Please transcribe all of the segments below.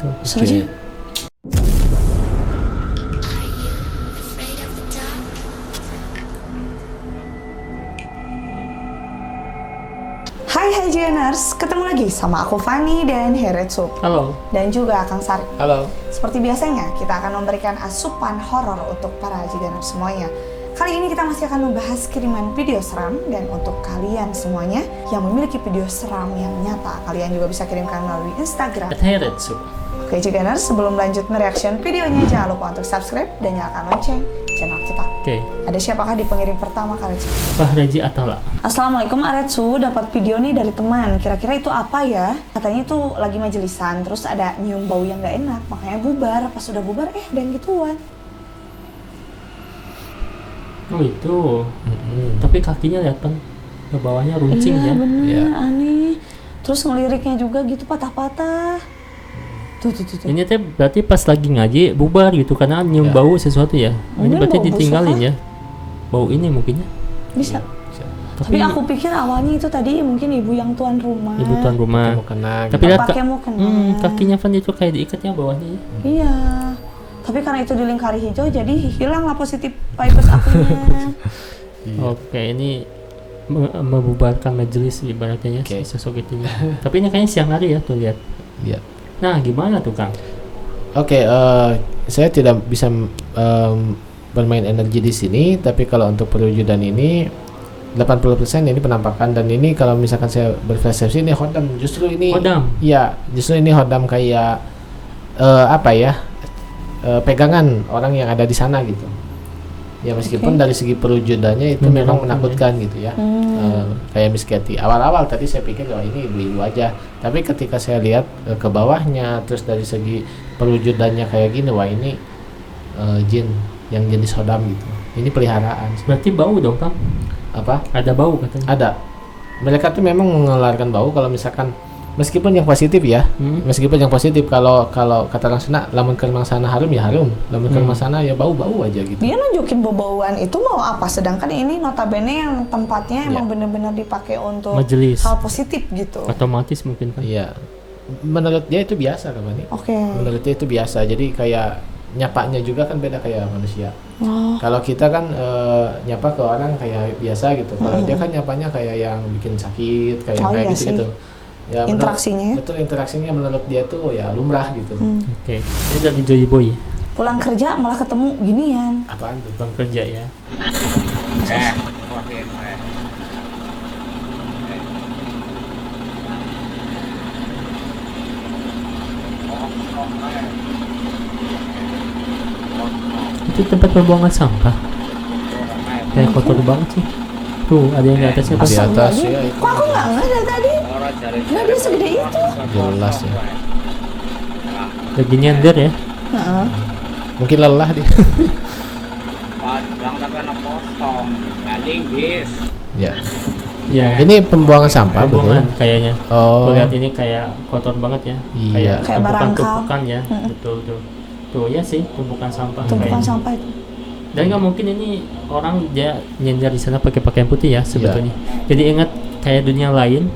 gitu. Seru aja. Hai Hygieners, ketemu lagi sama aku Fani dan Heretsu. Halo. Dan juga Kang Sari. Halo. Seperti biasanya, kita akan memberikan asupan horor untuk para Hygieners semuanya. Kali ini kita masih akan membahas kiriman video seram, dan untuk kalian semuanya yang memiliki video seram yang nyata, kalian juga bisa kirimkan melalui Instagram. Heretsu. Oke Hygieners, sebelum lanjut mereaction videonya, jangan lupa untuk subscribe dan nyalakan lonceng channel kita. Oke. Ada siapakah di pengirim pertama Karetsu? Fahraji Atala. Assalamualaikum Aretsu, dapat video nih dari teman. Kira-kira itu apa ya? Katanya itu lagi majelisan, terus ada nyium bau yang gak enak, makanya bubar. Pas sudah bubar, dan gituan. Oh itu. Tapi kakinya lihat kan ke bawahnya runcing Iya ya. bener, Iya. aneh. Terus ngeliriknya juga gitu patah-patah. Tuh. Ini teh berarti pas lagi ngaji bubar gitu karena nyium Ya. bau sesuatu ya. Ini Mungkin berarti bau ditinggalin busuk, ya. Bau ini mungkin ya. Bisa. Tapi aku pikir awalnya itu tadi mungkin ibu yang tuan rumah. Ibu tuan rumah. Mau kena. Tapi lihat Pakai mau kena. kakinya Van itu kayak diikatnya bawahnya ya. Iya. Tapi karena itu dilingkari hijau, jadi hilanglah positif vibes akunya. Oke, ini membubarkan majelis ibaratnya ya. Oke. Sosok itunya. Tapi ini kayaknya siang hari ya tuh lihat. Iya. Nah, gimana tuh Kang? Oke, saya tidak bisa bermain energi di sini, tapi kalau untuk perwujudan ini 80% ini penampakan, dan ini kalau misalkan saya berpersepsi ini hodam, justru ini. Hodam? Iya, justru ini hodam kayak apa ya? Pegangan orang yang ada di sana gitu. Ya meskipun dari segi perwujudannya itu memang menakutkan gitu ya. Kayak Miss Katy. Awal-awal tadi saya pikir oh ini ibu-ibu aja. Tapi ketika saya lihat ke bawahnya, terus dari segi perwujudannya kayak gini, wah ini jin yang jenis hodam gitu. Ini peliharaan. Berarti bau dong Kang? Apa? Ada bau katanya. Ada. Mereka tuh memang mengeluarkan bau kalau misalkan meskipun yang positif ya. Meskipun yang positif kalau kata orang sana lamun keur mangsana harum ya harum. Lamun keur mangsana ya bau-bau aja gitu. Dia nunjukin bau-bauan itu mau apa? Sedangkan ini notabene yang tempatnya emang benar-benar dipakai untuk Majelis. hal positif gitu. Otomatis mungkin kan. Iya. Menurut dia itu biasa kan Bani. Oke. Menurut dia itu biasa. Jadi kayak nyapanya juga kan beda kayak manusia. Oh. Kalau kita kan nyapa ke orang kayak biasa gitu. Kalau dia kan nyapanya kayak yang bikin sakit, kayak Oh, iya gitu gitu. Ya, Interaksinya ya? betul, interaksinya menurut dia tuh ya lumrah gitu. Oke. Ini dari Joy Boy. Pulang kerja malah ketemu ginian. Apaan tuh? Bang kerja ya. Itu tempat pembuangan sampah. Kayak kotor banget sih. Tuh, ada yang di atasnya Di pas. atas Lagi, ya itu kok aku nggak ngeh tadi? Nggak dia segede itu. jelas ya. Lagi nyender ya. Heeh. Mungkin lelah dia. Ya. Ya. Ini pembuangan sampah betul. Pembuangan kayaknya. Oh. Lihat ini kayak kotor banget ya. Iya. Kayak barangkal. tumpukan ya. Betul tuh. Tuh ya sih tumpukan sampah. Tumpukan kayaknya. sampah itu. Dan nggak mungkin ini orang dia nyender di sana pakai pakaian putih ya sebetulnya. Jadi ingat kayak dunia lain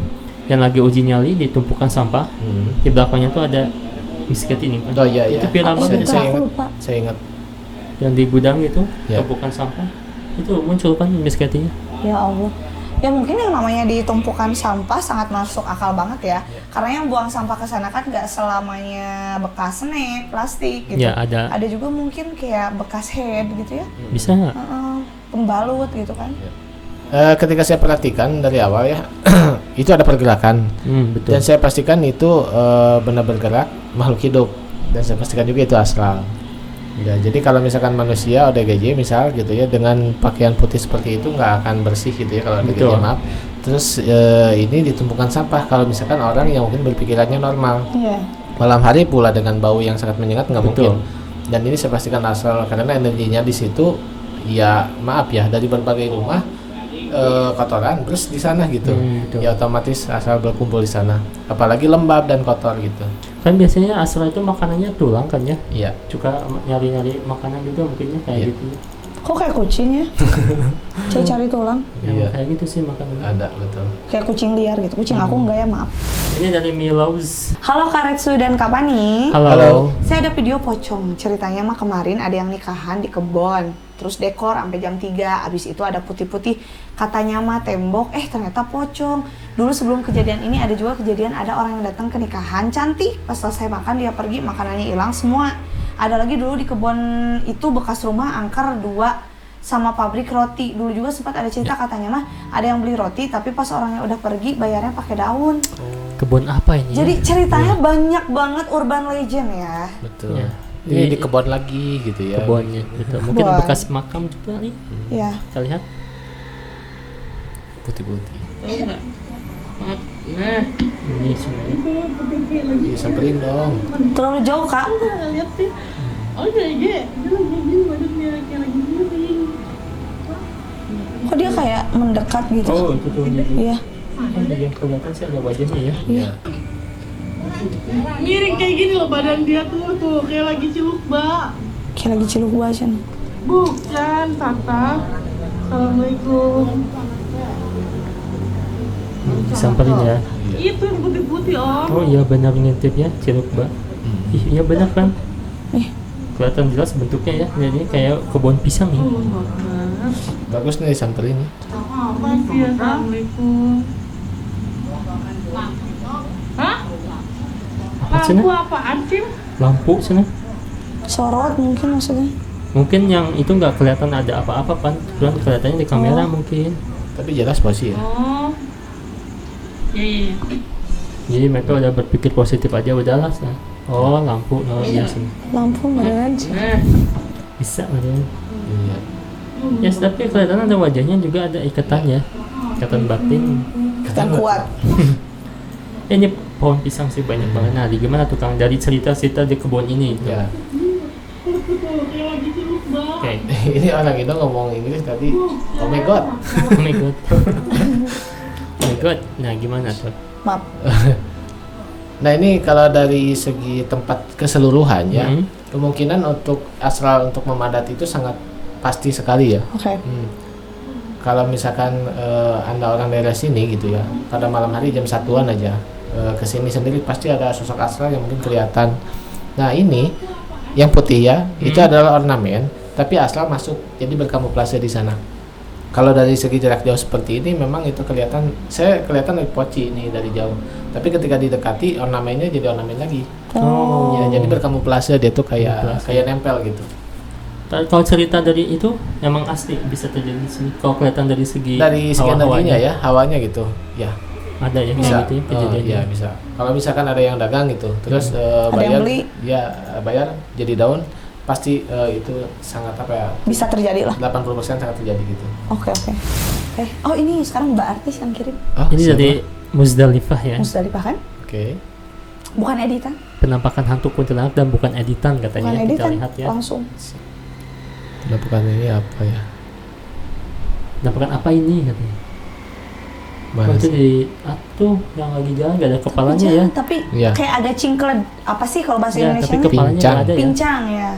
yang lagi uji nyali di tumpukan sampah. Di belakangnya tuh ada misket ini kan. Oh iya Itu iya. viral Aku banget juga, ya. aku lupa. Saya ingat. Yang di gudang itu Ya. tumpukan sampah. Itu muncul kan misketnya. Ya Allah. Ya mungkin yang namanya di tumpukan sampah sangat masuk akal banget ya. Karena yang buang sampah ke sana kan nggak selamanya bekas snack, plastik gitu. Ya ada. Ada juga mungkin kayak bekas head gitu ya. Bisa nggak? Pembalut gitu kan. Ketika saya perhatikan dari awal ya, itu ada pergerakan. Betul. Dan saya pastikan itu benar bergerak makhluk hidup. Dan saya pastikan juga itu astral. Ya, jadi kalau misalkan manusia ODGJ misal gitu ya dengan pakaian putih seperti itu nggak akan bersih gitu ya kalau ODGJ Betul. maaf. Terus ini ditumpukan sampah kalau misalkan orang yang mungkin berpikirannya normal. Iya. Malam hari pula dengan bau yang sangat menyengat nggak Betul. mungkin. Dan ini saya pastikan astral karena energinya di situ ya maaf ya dari berbagai rumah kotoran terus di sana gitu. Betul. Ya otomatis asal berkumpul di sana. Apalagi lembab dan kotor gitu. Kan biasanya astral itu makanannya tulang kan ya. Iya. Suka nyari-nyari makanan juga mungkinnya kayak Iya. gitu. Kok kayak kucing ya? Cari tulang. Iya. Kayak gitu sih makanannya. Ada betul. Kayak kucing liar gitu. Kucing aku enggak ya, maaf. Ini dari Milaus. Halo Karetsu dan Kak Pani. Halo. Saya ada video pocong. Ceritanya mah kemarin ada yang nikahan di kebon. Terus dekor sampai jam 3. Abis itu ada putih-putih. Katanya mah tembok. Ternyata pocong. Dulu sebelum kejadian ini ada juga kejadian ada orang yang datang ke nikahan cantik. Pas selesai makan dia pergi, makanannya hilang semua. Ada lagi dulu di kebun itu bekas rumah angker 2 sama pabrik roti. Dulu juga sempat ada cerita katanya mah ada yang beli roti tapi pas orangnya udah pergi bayarnya pakai daun. Kebun apa ini? Jadi ceritanya banyak banget urban legend ya. Betul. Ya. Ini di kebun lagi gitu ya. Kebunnya gitu. Mungkin Kebun. bekas makam juga nih. Ya. Kita lihat. Putih-putih. Nah, ini sebenarnya. Iya, samperin dong. Terlalu jauh Kak. Kok dia kayak mendekat gitu? Oh, itu tuh. Iya. Kan dari yang kelihatan sih ada wajahnya ya. Iya. Miring kayak gini loh badan dia tuh kayak lagi ciluk bak. Kayak lagi ciluk gua aja nih. Bukan, Tata. Assalamualaikum. Disamperin ya. Itu yang putih-putih om. Oh iya benar ngintip ya, ciluk Mbak. Ih, iya benar kan? Ih, Kelihatan jelas bentuknya ya. Jadi kayak kebun pisang nih. Bagus nih samperin. Apa sih? Assalamualaikum. Hah? Apa sana? Lampu apaan sih? Lampu sana. sorot mungkin maksudnya. Mungkin yang itu nggak kelihatan ada apa-apa kan? Cuman kelihatannya di kamera mungkin. Tapi jelas masih ya. Oh. Iya. Jadi mereka udah berpikir positif aja udahlah sah. Oh lampu, oh iya sih. Lampu beneran. Bisa beneran. Iya. Ya tapi kelihatan ada wajahnya juga ada ikatan ya. Ikatan batin. Yang kuat. Ini pohon pisang sih banyak banget. Nah, gimana tuh Kang dari cerita-cerita di kebun ini? Ya. Kayak lagi ciluk bak. Oke. Ini orang itu ngomong Inggris tadi. Oh my god. Oh my god. Oh my god. Nah, gimana tuh? Maaf. Nah ini kalau dari segi tempat keseluruhan ya, kemungkinan untuk astral untuk memadat itu sangat pasti sekali ya. Oke. Kalau misalkan Anda orang daerah sini gitu ya, pada malam hari jam 1-an aja kesini sendiri pasti ada sosok astral yang mungkin kelihatan. Nah ini yang putih ya, itu adalah ornamen, tapi astral masuk jadi berkamuflase di sana. Kalau dari segi jarak jauh seperti ini memang itu kelihatan, saya kelihatan dari poci ini dari jauh. Tapi ketika didekati ornamennya jadi ornamen lagi. Oh. Ya, jadi berkamuflase dia tuh kayak Kamuflase. kayak nempel gitu. Kalau cerita dari itu emang asli bisa terjadi di sini. Kalau kelihatan dari segi Dari segi energinya ya, hawanya gitu. Ya, ada ya bisa. kayak gitu ya kejadiannya. Ya, bisa. Kalau misalkan ada yang dagang gitu, terus Ada bayar yang beli. ya bayar jadi daun, pasti itu sangat apa ya? Bisa terjadi lah. 80% sangat terjadi gitu. Oke. Oh ini sekarang Mbak Artis yang kirim. Oh, Ini siapa? dari Muzdalifah ya. Musdalifah kan? Oke. Bukan editan. Penampakan hantu kuntilanak dan bukan editan katanya. Bukan Kita editan. lihat ya. Langsung. Penampakan ini apa ya? Penampakan apa ini katanya. Mana Itu sih? di tuh yang lagi jalan gak ada kepalanya ya. Pincang, tapi Iya. kayak agak cingkled. Apa sih kalau bahasa Ya, Indonesia? tapi kepalanya Pincang. nggak ada ya. Pincang ya.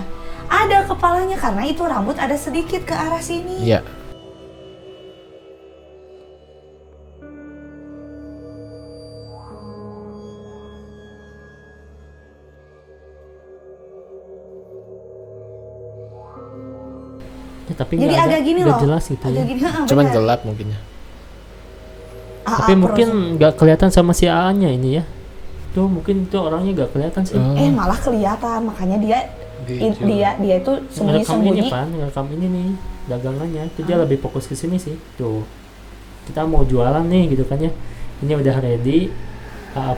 Ada kepalanya karena itu rambut ada sedikit ke arah sini. Iya. Ya, tapi Jadi nggak agak ada, gini nggak loh. jelas gitu agak ya. gini. Cuman benar. gelap mungkin ya. Tapi mungkin nggak kelihatan sama si A-nya ini ya. Tuh mungkin tuh orangnya nggak kelihatan sih. Oh. malah kelihatan, makanya dia Gitu. dia itu Ngerekam ini sembunyi-sembunyi. pan, ngerekam ini nih dagangannya. Itu dia lebih fokus ke sini sih. Tuh kita mau jualan nih gitu kan ya. Ini udah ready,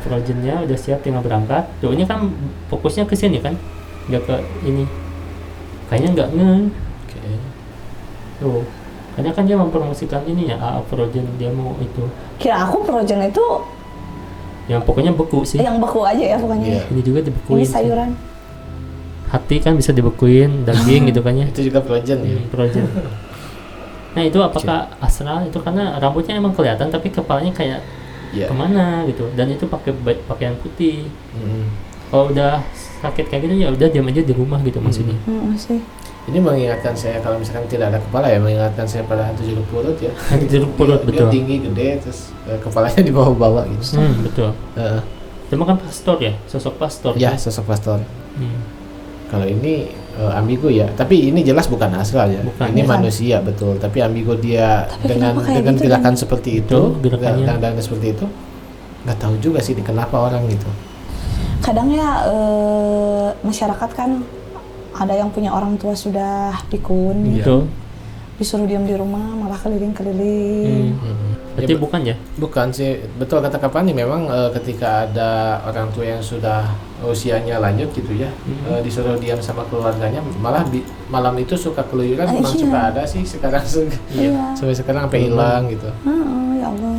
projennya udah siap tinggal berangkat. Tuh ini kan fokusnya ke sini kan, nggak ke ini. Kayaknya nggak Oke. Tuh, karena kan dia mempromosikan ini ya, Projen dia mau itu. Kira aku projen itu Yang pokoknya beku sih. yang beku aja ya pokoknya. Iya. Ini juga Ini dibekuin. sih. sayuran. Hati kan bisa dibekuin, daging gitu kan ya. Itu juga projen ya. Projen. Nah itu apakah astral itu karena rambutnya emang kelihatan tapi kepalanya kayak Iya. kemana gitu, dan itu pakai pakaian putih. Mm. Kalau udah sakit kayak gitu ya udah diam aja di rumah gitu maksudnya. Masih. Ini mengingatkan saya kalau misalkan tidak ada kepala ya, mengingatkan saya pada hantu jeruk purut ya. Hantu jeruk purut, Dia betul. tinggi gede terus kepalanya di bawah-bawah gitu. Betul. Cuma kan pastor ya, sosok pastor. Ya, sosok pastor. Hmm. Kalau ini ambigu ya, tapi ini jelas bukan astral ya. Bukan. Ini Bukan. manusia betul, tapi ambigu dia Tapi dengan kenapa kayak dengan gitu, gerakan seperti itu, gerakannya. dan seperti itu. Nggak tahu juga sih kenapa orang gitu. Kadang ya masyarakat kan ada yang punya orang tua sudah pikun, Betul. disuruh diam di rumah malah keliling-keliling. Berarti Ya, bukan ya? Bukan sih, betul kata Kapani memang ketika ada orang tua yang sudah usianya lanjut gitu ya, disuruh diam sama keluarganya, malah malam itu suka keluyuran, memang Iya. suka ada sih sekarang Iya. sampai sekarang sampai hilang gitu. Ya Allah.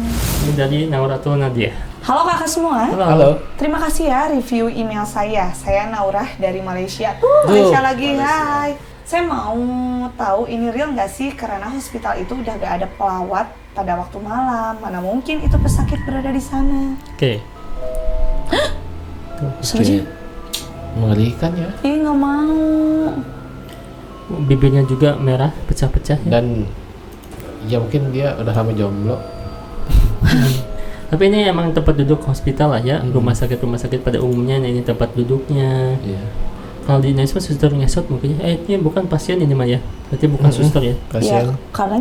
Ini dari Nauratul Nadia. Halo kakak semua. Halo. Terima kasih ya review email saya. Saya Naurah dari Malaysia. Tuh, Malaysia lagi, Malaysia. hai. Saya mau tahu ini real nggak sih? Karena hospital itu udah gak ada pelawat pada waktu malam. Mana mungkin itu pesakit berada di sana. Oke. Seru sih. Mengerikan ya. Ih nggak mau. Bibirnya juga merah, pecah-pecah ya. Dan ya mungkin dia udah lama jomblo. Tapi ini emang tempat duduk hospital lah ya, rumah sakit pada umumnya ini tempat duduknya. Iya. Kalau di Indonesia suster ngesot mungkin ini bukan pasien ini mah ya, berarti bukan suster ya. Kasihan. Ya, karena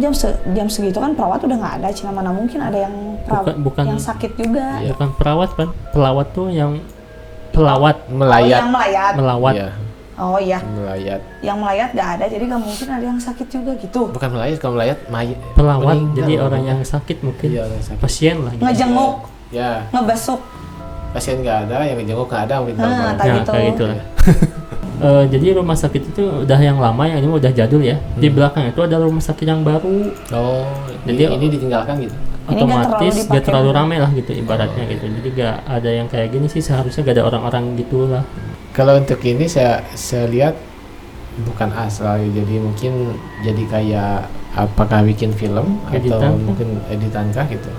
jam segitu kan perawat udah nggak ada. Cina mana mungkin ada yang Bukan. yang sakit juga. Iya. Bukan perawat kan, pelawat tuh yang pelawat Melayat. Yang melayat. melawat. Iya, Oh iya, melayat. yang melayat nggak ada. Jadi nggak mungkin ada yang sakit juga gitu. Bukan melayat, kalau melayat Pelawat, meninggal. jadi orang yang sakit mungkin. Iya, orang sakit. Pasien lah gitu. Ngejenguk, Ya, ngebesuk. pasien nggak ada, yang ngejenguk nggak ada, mungkin Nah, tahu-tahu. tadi tuh. kayak gitu lah. Jadi rumah sakit itu udah yang lama, yang ini udah jadul ya. Di belakang itu ada rumah sakit yang baru. Oh, Jadi- ini ditinggalkan gitu. Ini nggak terlalu Otomatis dipakai. gak terlalu ramai lah gitu ibaratnya gitu. Jadi gak ada yang kayak gini sih, seharusnya gak ada orang-orang gitu lah. Kalau untuk ini saya lihat bukan asal, jadi mungkin jadi kayak apakah bikin film Editan atau kah? mungkin editan kah gitu.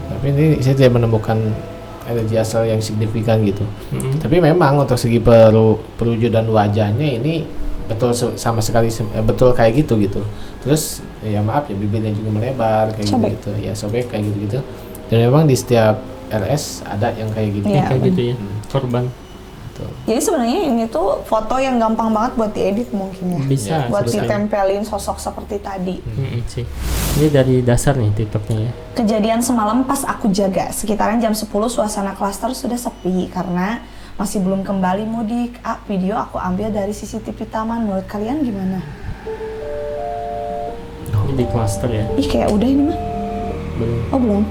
Tapi ini saya tidak menemukan energi asal yang signifikan gitu. Tapi memang untuk segi perwujudan wajahnya ini betul sama sekali betul kayak gitu. Terus ya maaf ya, bibirnya juga melebar kayak Sobek. gitu. Ya sobek kayak gitu. Dan memang di setiap RS ada yang kayak gitu. Iya. Kayak gitu ya, korban. Betul. Jadi sebenarnya ini tuh foto yang gampang banget buat diedit mungkin ya. Bisa Buat sebetulnya. ditempelin sosok seperti tadi. Sih. Ini dari dasar nih TikToknya ya. Kejadian semalam pas aku jaga, sekitaran jam 10 suasana klaster sudah sepi karena masih belum kembali mudik. Video aku ambil dari CCTV taman. Menurut kalian gimana? Ini di cluster ya. Ih kayak udah ini mah. Belum. Oh belum.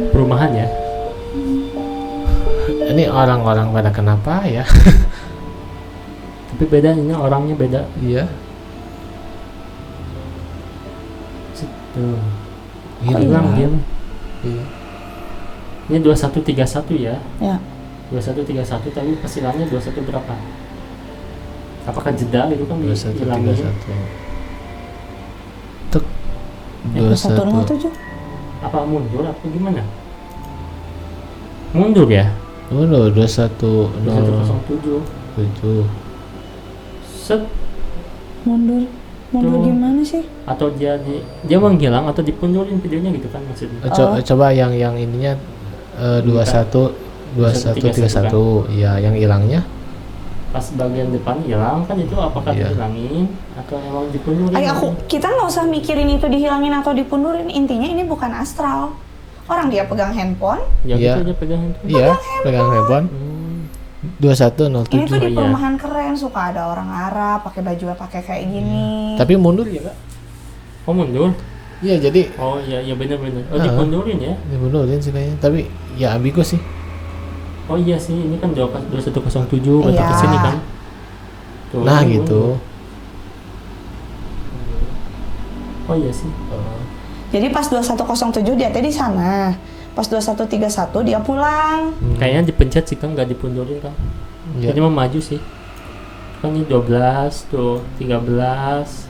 Perumahan ya. Ini orang-orang pada kenapa ya? Tapi beda, ini orangnya beda. Iya. Tuh. Hilang. Hilang dia. Iya. Ini 2131 ya. Ya. 2131 tapi hasilnya 21 berapa? Apakah jeda itu kan 2131. Tuk. 2107. Apa mundur atau gimana? Mundur ya? Oh, 2107. 2107. Set. Mundur. Mundur Tuh. gimana sih? Atau dia menghilang atau dipundurin videonya gitu kan maksudnya. Coba yang ininya 2131. Ya, yang hilangnya. Pas bagian depan hilang kan, itu apakah Iya. dihilangin atau emang dipundurin? Kita nggak usah mikirin itu dihilangin atau dipundurin. Intinya ini bukan astral. Orang dia pegang handphone. Ya Iya. gitu aja pegang handphone. Iya, pegang handphone. 2107. Ini tuh di iya. perumahan keren, suka ada orang Arab pakai baju pakai kayak gini. Tapi mundur ya, Kak? Oh mundur? Iya, jadi Oh iya benar. Oh dipundurin ya? dimundurin sih kayaknya. Tapi ya ambigu sih. Oh iya sih, ini kan 2107 berarti Iya. kesini kan. Tuh, Nah, ini gitu. Oh iya sih. Jadi pas 2107 dia teh di sana. Pas 2131 dia pulang. Kayaknya dipencet sih kan, nggak dipundurin kan. Iya. Jadi mau maju sih. Kan ini 12 tuh, 13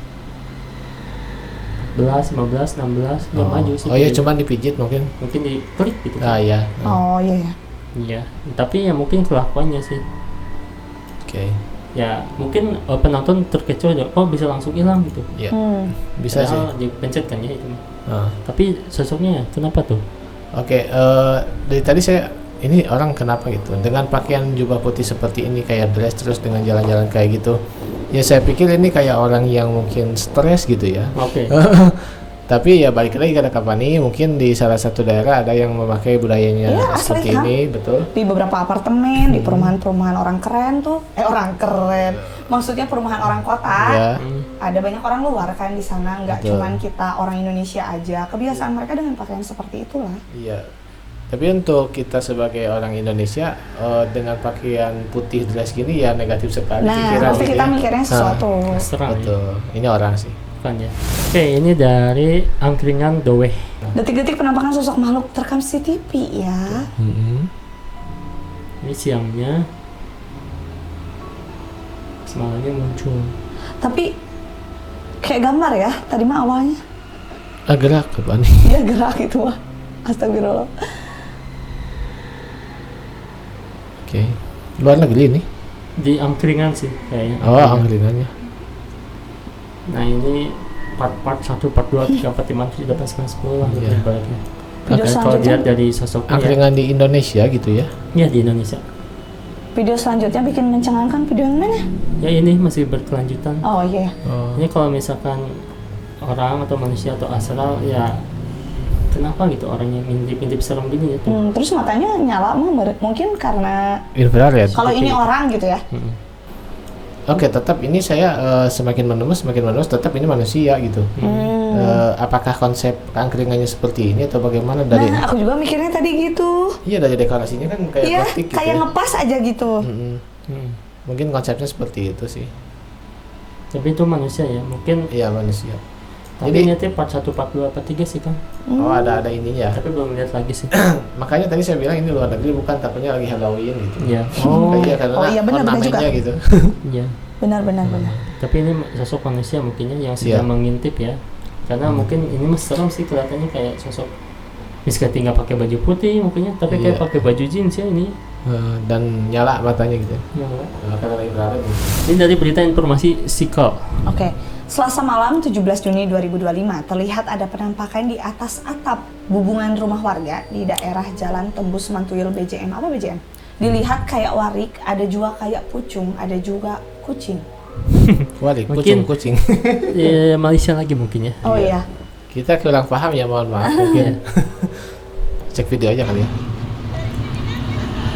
14, 15, 16 nggak maju sih. Oh iya, Jadi cuman dipijit mungkin. mungkin diklik gitu Ah kan. iya. Oh iya ya. Iya, tapi ya mungkin kelakuannya sih. Oke. ya mungkin penonton terkecoh aja, oh bisa langsung hilang gitu. Ya. Bisa sih. Padahal dipencet kan ya itu. Ah. Tapi sosoknya kenapa tuh? Oke, dari tadi saya ini orang kenapa gitu dengan pakaian jubah putih seperti ini kayak dress terus dengan jalan-jalan kayak gitu. Ya saya pikir ini kayak orang yang mungkin stres gitu ya. Oke. Tapi ya balik lagi ke Kapani, mungkin di salah satu daerah ada yang memakai budayanya Iya, asli seperti kan? ini, betul. Di beberapa apartemen, di perumahan-perumahan orang keren tuh, orang keren, maksudnya perumahan orang kota, Ya. ada banyak orang luar kan di sana, nggak Betul. cuman kita orang Indonesia aja. Kebiasaan mereka dengan pakaian seperti itulah. Iya. Tapi untuk kita sebagai orang Indonesia dengan pakaian putih dress gini ya negatif sekali Nah, pikiran pasti gitu kita ya. mikirnya sesuatu. Serang ya. Betul. Ini orang sih. Bukan ya. Oke, ini dari angkringan Doweh. Detik-detik penampakan sosok makhluk terekam CCTV ya. Ini siangnya, semalamnya muncul. Tapi kayak gambar ya, tadi mah awalnya. Gerak apa nih? Dia gerak itu mah. Astagfirullah. Oke. Luar negeri ini. Di angkringan sih kayaknya. Oh, angkringannya. Nah ini part 1, part 2, 3, 4, 5, 7, 8, 9, 10 lah Iya. ibaratnya. Video Kalau selanjutnya? dilihat dari sosoknya Angkringan di Indonesia gitu ya. ya di Indonesia. Video selanjutnya bikin mencengangkan, video yang mana? Ya ini masih berkelanjutan. Oh iya. Oh. Ini kalau misalkan orang atau manusia atau astral ya kenapa gitu orang yang ngintip-ngintip serem gini ya tuh. Terus matanya nyala mah mungkin karena Infrared. kalau ini orang gitu ya. Oke, tetap ini saya semakin menemus tetap ini manusia gitu. Apakah konsep angkringannya seperti ini atau bagaimana dari? Nah, aku juga mikirnya tadi gitu. Iya, dari dekorasinya kan kayak Iya, gotik gitu. kayak ya. ngepas aja gitu. Mungkin konsepnya seperti itu sih. Tapi itu manusia ya mungkin. Iya, manusia. Tapi Jadi- ini part 1, part 2, part 3 sih kan. Oh, ada ininya. Tapi belum lihat lagi sih. Makanya tadi saya bilang ini luar negeri bukan takutnya lagi Halloween gitu. Iya. Iya, karena Oh, iya, benar juga. ornamennya gitu. Iya. Benar. Tapi ini sosok manusia mungkinnya yang sedang Iya. mengintip ya. Karena mungkin ini mah serem sih kelihatannya kayak sosok misalnya nggak pakai baju putih mungkinnya, tapi kayak Iya. pakai baju jeans ya ini. Dan nyala matanya gitu. Ya. Karena infrared. Ini dari berita informasi Sikal. Oke. Selasa malam 17 Juni 2025 terlihat ada penampakan di atas atap bubungan rumah warga di daerah Jalan Tembus Mantuyul BJM. Apa BJM? Dilihat kayak warik, ada juga kayak pucung, ada juga kucing. Warik, Mungkin- kucing. Ya, Malaysia lagi mungkin ya. Oh iya. Kita kurang paham ya, mohon maaf. Mungkin cek video aja kali ya.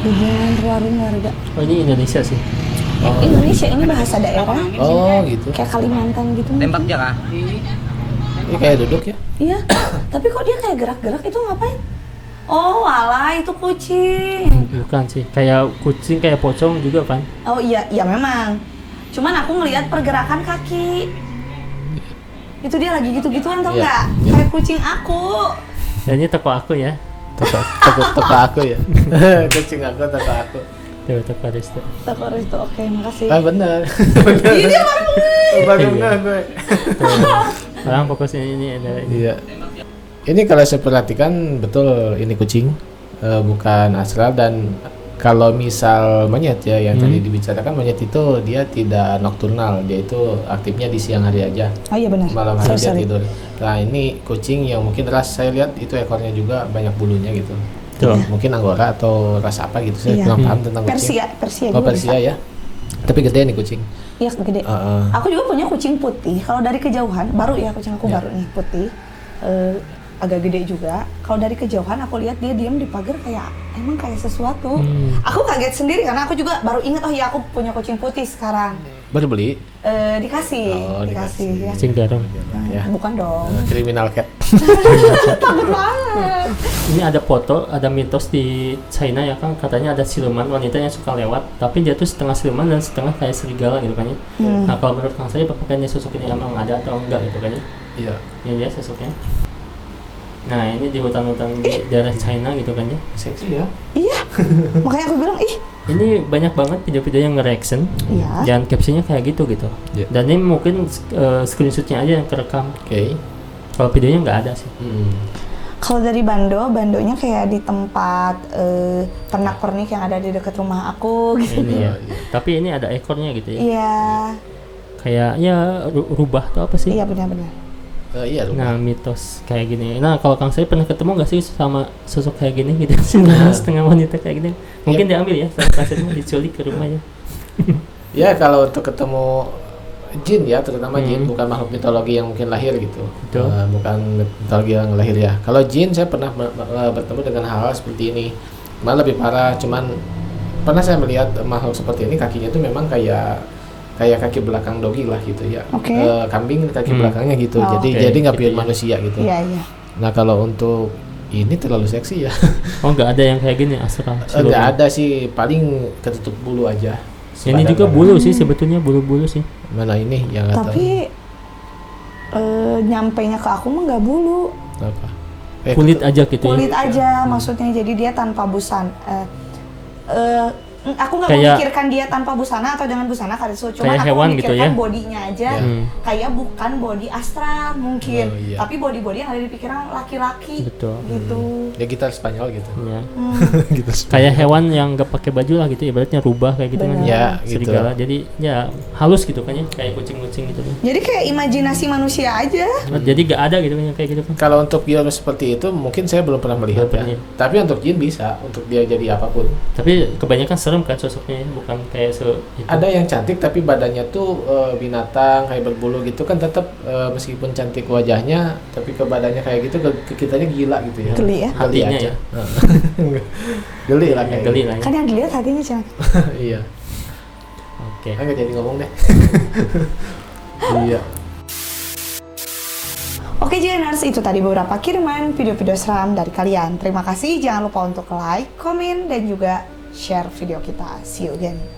Bubungan rumah warga. Oh ini Indonesia sih. Indonesia ini bahasa daerah. Oh, gitu. Kayak Kalimantan gitu. Tembak dia kah? Ini kayak duduk ya. Iya. Tapi kok dia kayak gerak-gerak itu ngapain? Oh, alah itu kucing. Bukan sih. Kayak kucing kayak pocong juga kan. Oh iya, iya memang. Cuman aku ngelihat pergerakan kaki. Itu dia lagi gitu-gituan tau Iya, nggak? iya. Kayak kucing aku. Dan ini toko aku ya. Toko aku ya. Kucing aku, toko aku. Dewa toko Resto. Toko Resto, oke makasih. Ah, benar. Ini apa? Baru Iya. nggak gue. Orang fokusnya ini ada ini. Iya. Ini kalau saya perhatikan betul ini kucing, bukan astral. Dan kalau misal monyet ya yang tadi dibicarakan, monyet itu dia tidak nokturnal, dia itu aktifnya di siang hari aja. Oh iya benar. Malam hari dia Sorry. tidur. Nah ini kucing yang mungkin ras, saya lihat itu ekornya juga banyak bulunya gitu. Tuh. Mungkin Anggora atau ras apa gitu, saya Iya. kurang paham tentang kucing. Persia Oh, juga Persia bisa. ya. Tapi gede nih kucing. Iya gede. Aku juga punya kucing putih. Kalau dari kejauhan, baru ya kucing aku Iya. baru nih putih. Agak gede juga. Kalau dari kejauhan aku lihat dia diam di pagar kayak emang kayak sesuatu. Aku kaget sendiri karena aku juga baru ingat, oh iya aku punya kucing putih sekarang. Baru beli. Dikasih, Oh, dikasih ya. Kucing garam. Ya. Bukan dong. Kriminal cat. Takut banget. Ini ada foto, ada mitos di China ya kan, katanya ada siluman wanita yang suka lewat, tapi dia tuh setengah siluman dan setengah kayak serigala gitu kan ya. Nah kalau menurut Kang saya, apakah sosok ini emang ada atau enggak gitu kan ya? Iya. Ini dia sosoknya. Nah ini di hutan-hutan di daerah China gitu kan ya. Seksi ya. Iya. Makanya aku bilang, ih, Ini banyak banget video-video yang nge-reaction iya. dan captionnya kayak gitu. Iya. Dan ini mungkin screenshotnya aja yang kerekam. Oke. Kalau videonya nggak ada sih. Kalau dari bandonya kayak di tempat pernak-pernik yang ada di dekat rumah aku gitu. Ini ya. Tapi ini ada ekornya gitu ya. Iya. Kayak ya rubah atau apa sih? Iya benar-benar. Iya Nah, mitos kayak gini. Nah, kalau Kang saya pernah ketemu nggak sih sama sosok kayak gini gitu? Setengah wanita kayak gini. Mungkin diambil ya sama Kang saya diculik ke rumahnya. Ya kalau untuk ketemu jin ya, terutama jin, bukan makhluk mitologi yang mungkin lahir gitu. Betul. Bukan mitologi yang lahir ya. Kalau jin saya pernah bertemu dengan hal seperti ini. Malah lebih parah, cuman pernah saya melihat makhluk seperti ini kakinya itu memang kayak kaki belakang dogi lah gitu ya. Oke. Kambing kaki belakangnya gitu. Oh, jadi nggak gitu mirip ya. manusia gitu. Iya, iya. Nah kalau untuk ini terlalu seksi ya. Oh, nggak ada yang kayak gini astral. Nggak ada sih, paling ketutup bulu aja. Ini juga bulu sih sebetulnya, bulu-bulu sih. Mana ini yang nggak tahu. Tapi nyampainya ke aku mah nggak bulu. Apa? Kulit aja gitu Kulit ya. aja maksudnya, jadi dia tanpa busana. Aku nggak Kayak- memikirkan dia tanpa busana atau dengan busana Karisu, cuma Kayak aku hewan gitu memikirkan ya? bodinya aja kayak bukan body astral mungkin, Oh, iya. tapi body yang ada di pikiran laki-laki Betul. gitu. Ya gitar Spanyol gitu. Ya. Gitar Spanyol. Kayak hewan yang nggak pakai baju lah gitu, ibaratnya rubah kayak gitu kan. Benar. Ya, gitu. Serigala. Jadi ya halus gitu kan ya, kayak kucing-kucing gitu kan. Jadi kayak imajinasi manusia aja. Jadi nggak ada gitu kan yang kayak gitu kan. Kalau untuk dia seperti itu mungkin saya belum pernah melihat Belum ya. pernah. Tapi untuk jin bisa, untuk dia jadi apapun. Tapi kebanyakan serem kan sosoknya ya, bukan kayak itu. Ada yang cantik tapi badannya tuh binatang kayak berbulu gitu kan, tetap meskipun cantik wajahnya tapi ke badannya kayak gitu ke kitanya gila gitu ya. Geli ya? Geli Hatinya aja. ya. Geli lah kayak Geli gitu. lah ya. Kan yang dilihat hatinya cina. Iya. Oke. Nggak jadi ngomong deh. Iya. Oke Jeners, itu tadi beberapa kiriman video-video seram dari kalian. Terima kasih, jangan lupa untuk like, komen, dan juga share video kita. See you again.